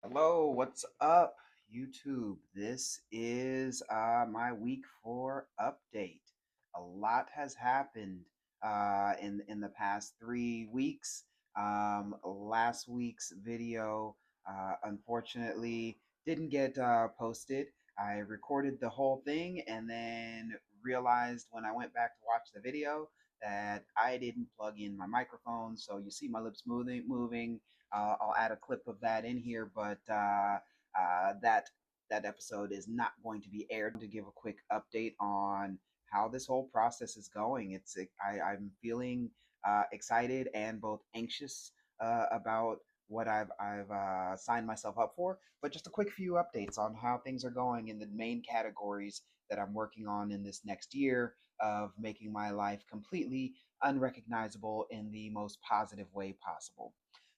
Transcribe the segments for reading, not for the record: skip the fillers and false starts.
Hello, what's up, YouTube? This is my week 4 update. A lot has happened in the past 3 weeks. Last week's video, unfortunately, didn't get posted. I recorded the whole thing and then realized when I went back to watch the video that I didn't plug in my microphone. So you see my lips moving. I'll add a clip of that in here, but that episode is not going to be aired. To give a quick update on how this whole process is going, I'm feeling excited and both anxious about what I've signed myself up for. But just a quick few updates on how things are going in the main categories that I'm working on in this next year of making my life completely unrecognizable in the most positive way possible.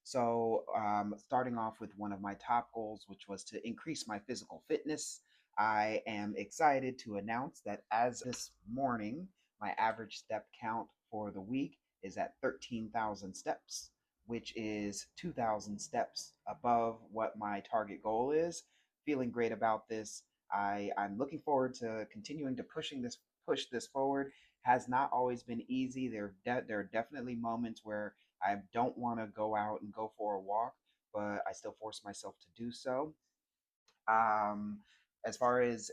So, starting off with one of my top goals, which was to increase my physical fitness, I am excited to announce that as this morning, my average step count for the week is at 13,000 steps, which is 2,000 steps above what my target goal is. Feeling great about this. I'm looking forward to continuing to push this forward. Has not always been easy. There are definitely moments where I don't want to go out and go for a walk, but I still force myself to do so. Um, as far as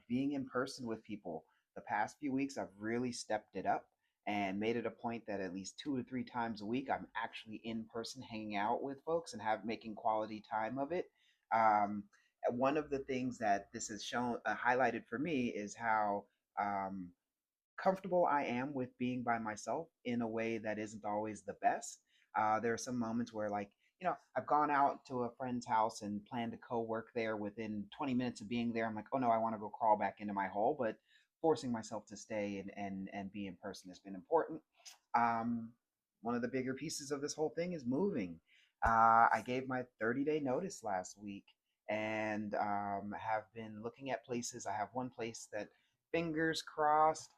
being in person with people, the past few weeks I've really stepped it up and made it a point that at least 2 to 3 times a week I'm actually in person hanging out with folks and have making quality time of it. Um, One of the things that this has shown highlighted for me is how um, comfortable I am with being by myself in a way that isn't always the best. There are some moments where, like, I've gone out to a friend's house and planned to co-work there. Within 20 minutes of being there, I'm like, oh no, I want to go crawl back into my hole. But forcing myself to stay and be in person has been important. Um, One of the bigger pieces of this whole thing is moving. I gave my 30-day notice last week and have been looking at places. I have one place that, fingers crossed,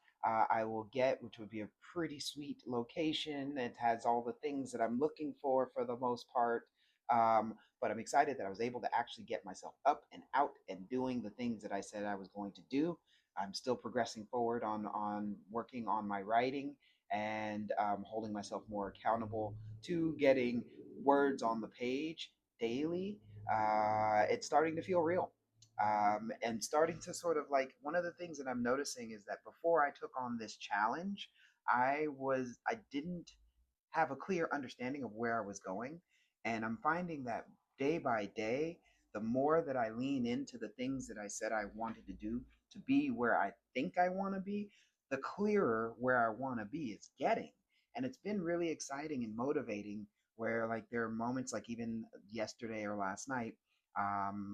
I will get, which would be a pretty sweet location. It has all the things that I'm looking for the most part. But I'm excited that I was able to actually get myself up and out and doing the things that I said I was going to do. I'm still progressing forward on working on my writing and holding myself more accountable to getting words on the page daily. It's starting to feel real. And starting to sort of, like, one of the things that I'm noticing is that before I took on this challenge, I didn't have a clear understanding of where I was going. And I'm finding that day by day, the more that I lean into the things that I said I wanted to do to be where I think I want to be, the clearer where I want to be is getting. And it's been really exciting and motivating where, like, there are moments like even yesterday or last night,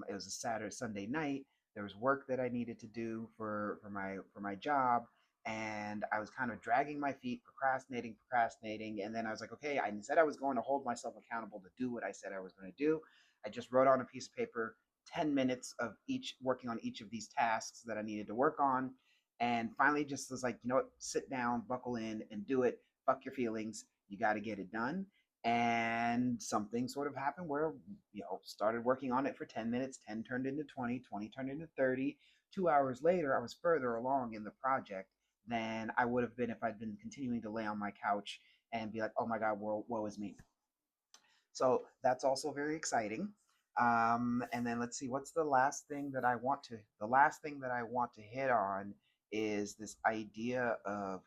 it was a Saturday, Sunday night. There was work that I needed to do for my job, and I was kind of dragging my feet, procrastinating. And then I was like, okay, I said I was going to hold myself accountable to do what I said I was going to do. I just wrote on a piece of paper 10 minutes of each, working on each of these tasks that I needed to work on. And finally, just was like, you know what, sit down, buckle in, and do it. Fuck your feelings. You got to get it done. And something sort of happened where, started working on it for 10 minutes, 10 turned into 20, 20 turned into 30. 2 hours later, I was further along in the project than I would have been if I'd been continuing to lay on my couch and be like, oh my God, woe is me. So that's also very exciting. And then let's see, what's the last thing that I want to hit on is this idea of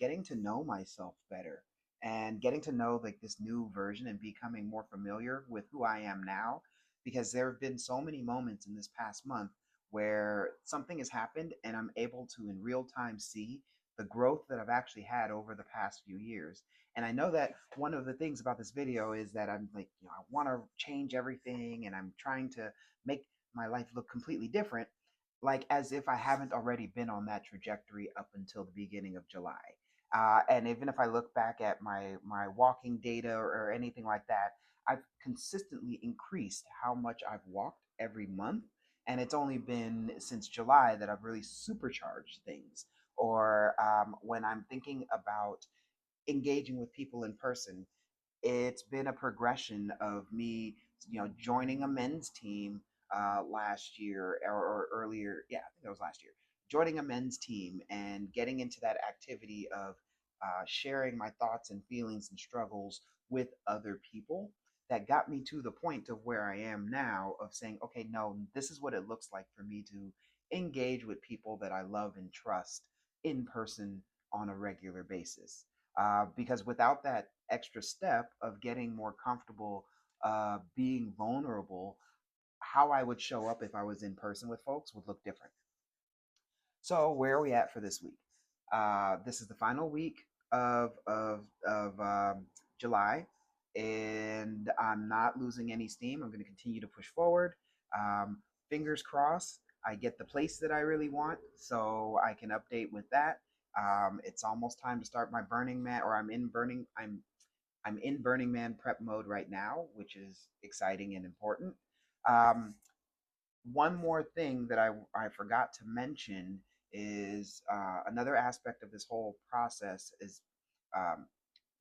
getting to know myself better and getting to know, like, this new version and becoming more familiar with who I am now. Because there have been so many moments in this past month where something has happened and I'm able to in real time see the growth that I've actually had over the past few years. And I know that one of the things about this video is that I'm like, I want to change everything and I'm trying to make my life look completely different, like as if I haven't already been on that trajectory up until the beginning of July. And even if I look back at my walking data or anything like that, I've consistently increased how much I've walked every month. And it's only been since July that I've really supercharged things. Or when I'm thinking about engaging with people in person, it's been a progression of me joining a men's team last year or earlier. Yeah, I think it was last year. Joining a men's team and getting into that activity of sharing my thoughts and feelings and struggles with other people that got me to the point of where I am now of saying, okay, no, this is what it looks like for me to engage with people that I love and trust in person on a regular basis. Because without that extra step of getting more comfortable being vulnerable, how I would show up if I was in person with folks would look different. So where are we at for this week? This is the final week of July, and I'm not losing any steam. I'm going to continue to push forward. Um, Fingers crossed. I get the place that I really want, so I can update with that. It's almost time to start my Burning Man, or I'm in Burning Man prep mode right now, which is exciting and important. Um, One more thing that I forgot to mention is another aspect of this whole process is um,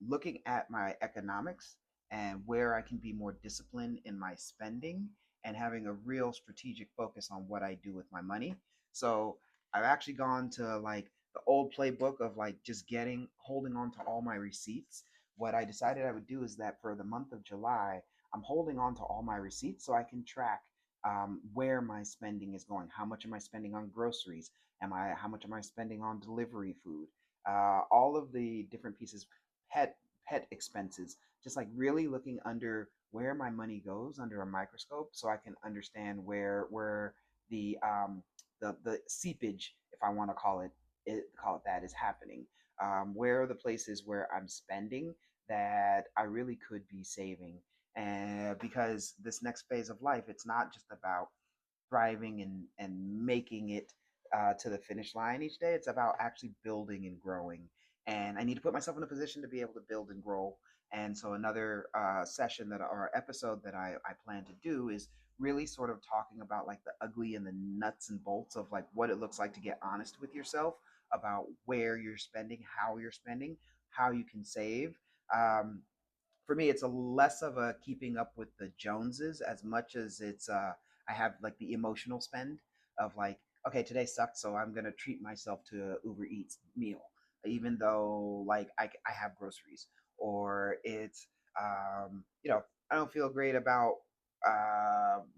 looking at my economics and where I can be more disciplined in my spending and having a real strategic focus on what I do with my money. So I've actually gone to like the old playbook of like just holding on to all my receipts. What I decided I would do is that for the month of July, I'm holding on to all my receipts so I can track where my spending is going. How much am I spending on groceries? How much am I spending on delivery food? All of the different pieces, pet pet expenses, just like really looking under where my money goes under a microscope, so I can understand where the the seepage, if I want to call it that, is happening. Where are the places where I'm spending that I really could be saving? And because this next phase of life, it's not just about thriving and making it to the finish line each day. It's about actually building and growing. And I need to put myself in a position to be able to build and grow. And so another session that or episode that I plan to do is really sort of talking about like the ugly and the nuts and bolts of like what it looks like to get honest with yourself about where you're spending, how you can save. Um, for me, it's a less of a keeping up with the Joneses as much as it's I have like the emotional spend of like, okay, today sucked, so I'm gonna treat myself to a Uber Eats meal, even though like I have groceries, or it's I don't feel great about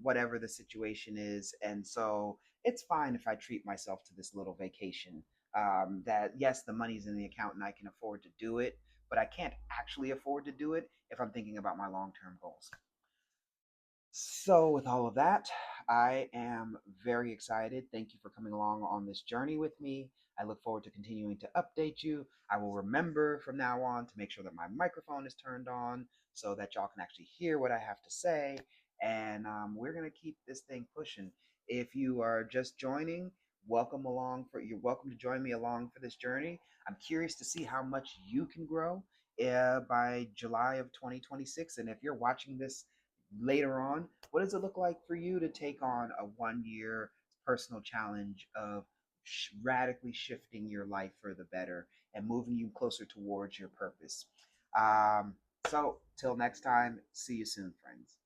whatever the situation is, and so it's fine if I treat myself to this little vacation. That yes, the money's in the account and I can afford to do it, but I can't actually afford to do it if I'm thinking about my long term goals. So, with all of that, I am very excited. Thank you for coming along on this journey with me. I look forward to continuing to update you. I will remember from now on to make sure that my microphone is turned on so that y'all can actually hear what I have to say. And we're going to keep this thing pushing. If you are just joining, you're welcome to join me along for this journey. I'm curious to see how much you can grow by July of 2026. And if you're watching this later on, what does it look like for you to take on a 1 year personal challenge of radically shifting your life for the better and moving you closer towards your purpose? So, till next time, see you soon, friends.